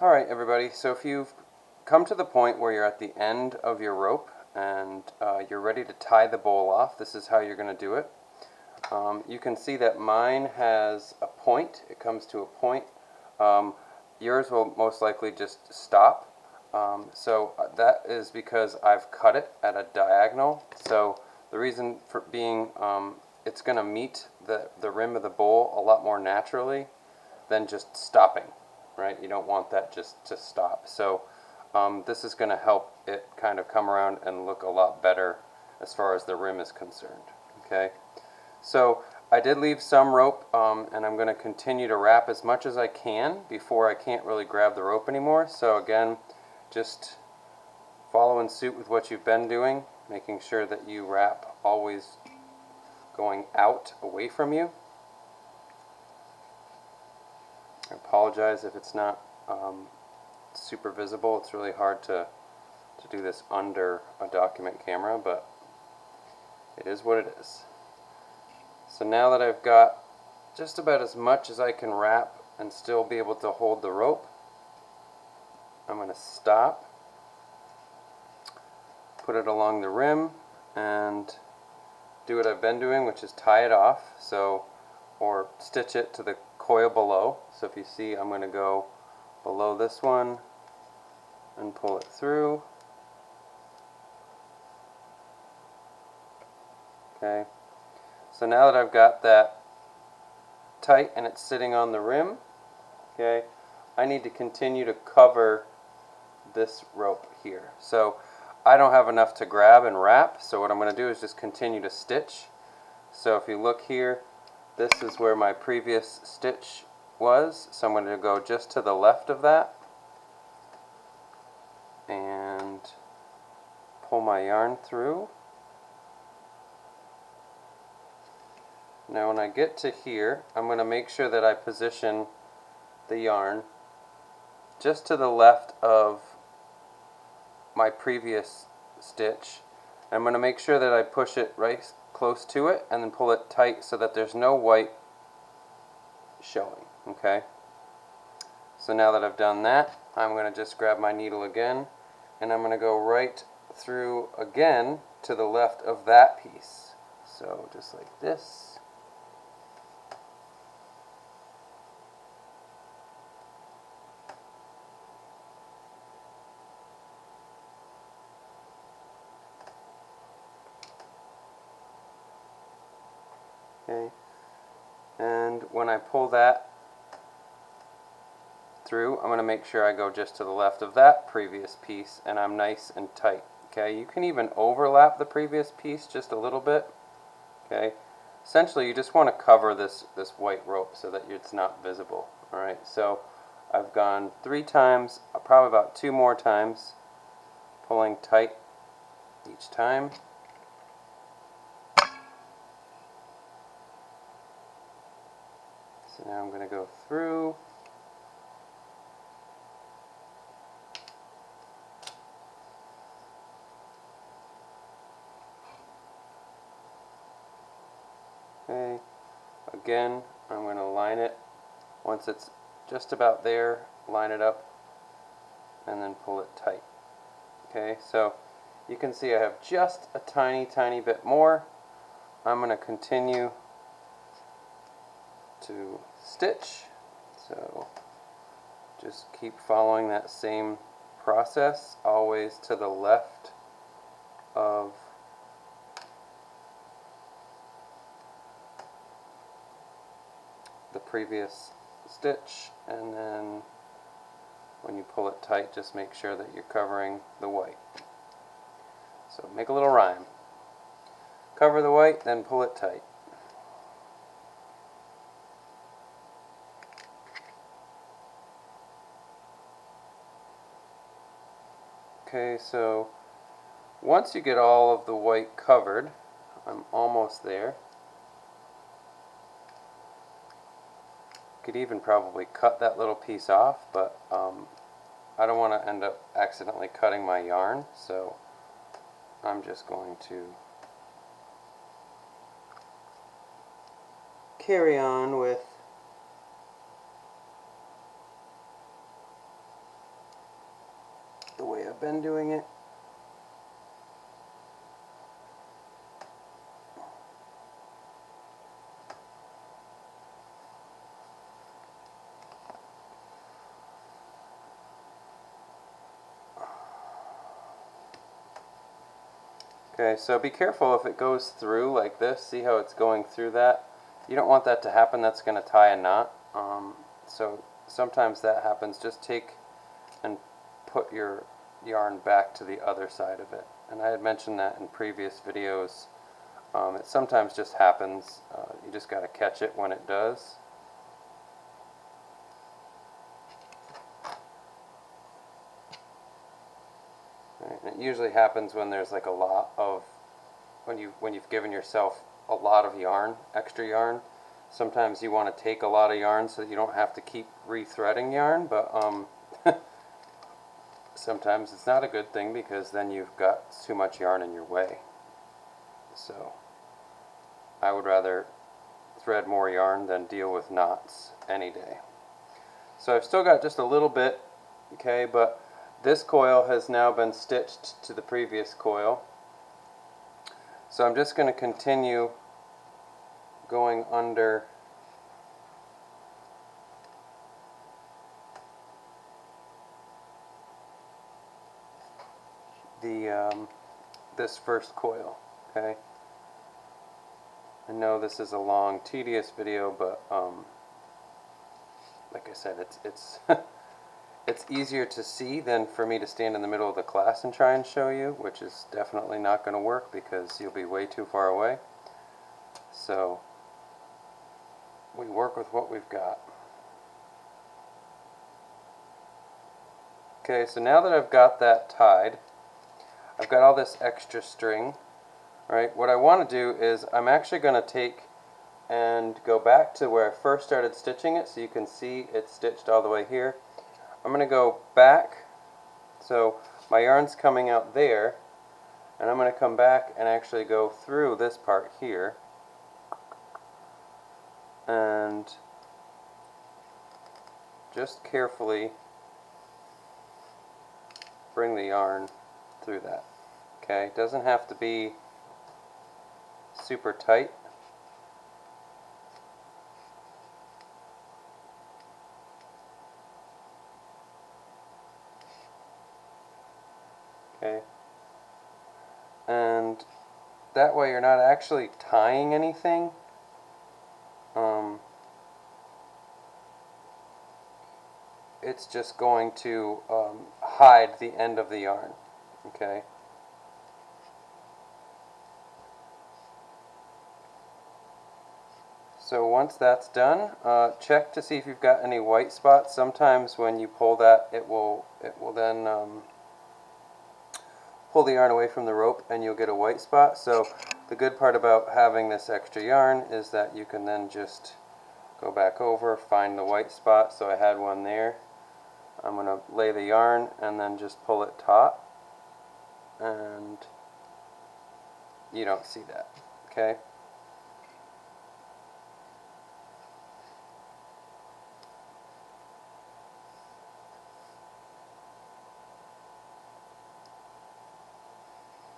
Alright everybody, so if you've come to the point where you're at the end of your rope and you're ready to tie the bowl off, this is how you're going to do it. You can see that mine has a point, it comes to a point. Yours will most likely just stop. So that is because I've cut it at a diagonal. So the reason for being it's going to meet the rim of the bowl a lot more naturally than just stopping. Right? You don't want that just to stop. So this is going to help it kind of come around and look a lot better as far as the rim is concerned. Okay, so I did leave some rope and I'm going to continue to wrap as much as I can before I can't really grab the rope anymore. So again, just follow in suit with what you've been doing, making sure that you wrap always going out away from you. I apologize if it's not super visible. It's really hard to do this under a document camera, but it is what it is. So now that I've got just about as much as I can wrap and still be able to hold the rope, I'm going to stop, put it along the rim, and do what I've been doing, which is tie it off, or stitch it to the coil below. So if you see, I'm going to go below this one and pull it through. Okay, so now that I've got that tight and it's sitting on the rim, okay, I need to continue to cover this rope here. So I don't have enough to grab and wrap, so what I'm going to do is just continue to stitch. So if you look here, this is where my previous stitch was, so I'm going to go just to the left of that and pull my yarn through. Now when I get to here, I'm going to make sure that I position the yarn just to the left of my previous stitch. I'm going to make sure that I push it right close to it and then pull it tight so that there's no white showing. Okay, so now that I've done that, I'm going to just grab my needle again and I'm going to go right through again to the left of that piece. So just like this. Okay, and when I pull that through, I'm going to make sure I go just to the left of that previous piece and I'm nice and tight. Okay, you can even overlap the previous piece just a little bit. Okay, essentially you just want to cover this white rope so that it's not visible. Alright, so I've gone 3 times, probably about 2 more times, pulling tight each time. So now I'm going to go through. Okay, again, I'm going to line it. Once it's just about there, line it up and then pull it tight. Okay, so you can see I have just a tiny bit more. I'm going to continue to stitch. So just keep following that same process, always to the left of the previous stitch, and then when you pull it tight, just make sure that you're covering the white. So make a little rhyme. Cover the white, then pull it tight. Okay, so once you get all of the white covered, I'm almost there. Could even probably cut that little piece off, but I don't want to end up accidentally cutting my yarn, so I'm just going to carry on with I've been doing it. Okay, so be careful if it goes through like this. See how it's going through that? You don't want that to happen. That's going to tie a knot. So sometimes that happens. Just take and put your yarn back to the other side of it. And I had mentioned that in previous videos. It sometimes just happens. You just got to catch it when it does. Right, and it usually happens when there's like a lot of, when you've given yourself a lot of yarn, extra yarn. Sometimes you want to take a lot of yarn so that you don't have to keep rethreading yarn, but sometimes it's not a good thing because then you've got too much yarn in your way. So I would rather thread more yarn than deal with knots any day. So I've still got just a little bit, okay, but this coil has now been stitched to the previous coil. So I'm just going to continue going under the this first coil, okay? I know this is a long, tedious video, but like I said, it's it's easier to see than for me to stand in the middle of the class and try and show you, which is definitely not going to work because you'll be way too far away. So we work with what we've got. Okay, so now that I've got that tied, I've got all this extra string, right? What I want to do is I'm actually going to take and go back to where I first started stitching it, so you can see it's stitched all the way here. I'm going to go back, so my yarn's coming out there, and I'm going to come back and actually go through this part here, and just carefully bring the yarn through that. Okay, it doesn't have to be super tight. Okay, and that way you're not actually tying anything. It's just going to hide the end of the yarn. Okay. So once that's done, check to see if you've got any white spots. Sometimes when you pull that, it will then pull the yarn away from the rope and you'll get a white spot. So the good part about having this extra yarn is that you can then just go back over, find the white spot. So I had one there. I'm going to lay the yarn and then just pull it taut, and you don't see that. Okay.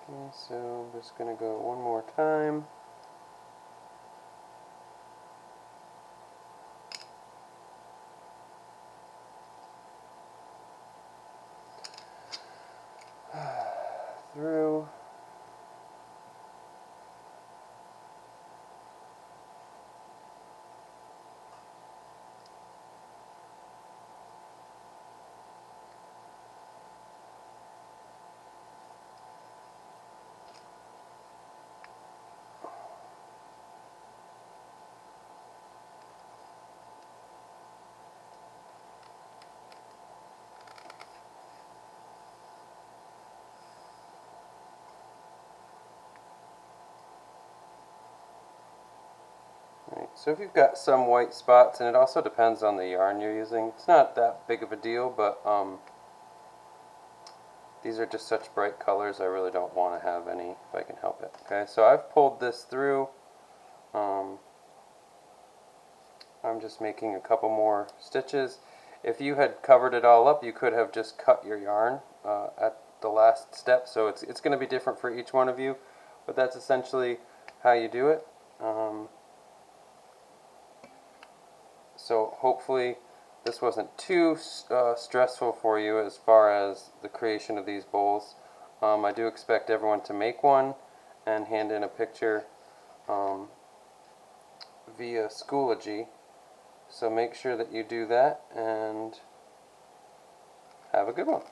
Okay, so I'm just going to go one more time. Through. Right, so if you've got some white spots, and it also depends on the yarn you're using, it's not that big of a deal, but these are just such bright colors, I really don't want to have any if I can help it. Okay, so I've pulled this through. I'm just making a couple more stitches. If you had covered it all up, you could have just cut your yarn at the last step, so it's going to be different for each one of you, but that's essentially how you do it. So hopefully this wasn't too stressful for you as far as the creation of these bowls. I do expect everyone to make one and hand in a picture via Schoology. So make sure that you do that, and have a good one.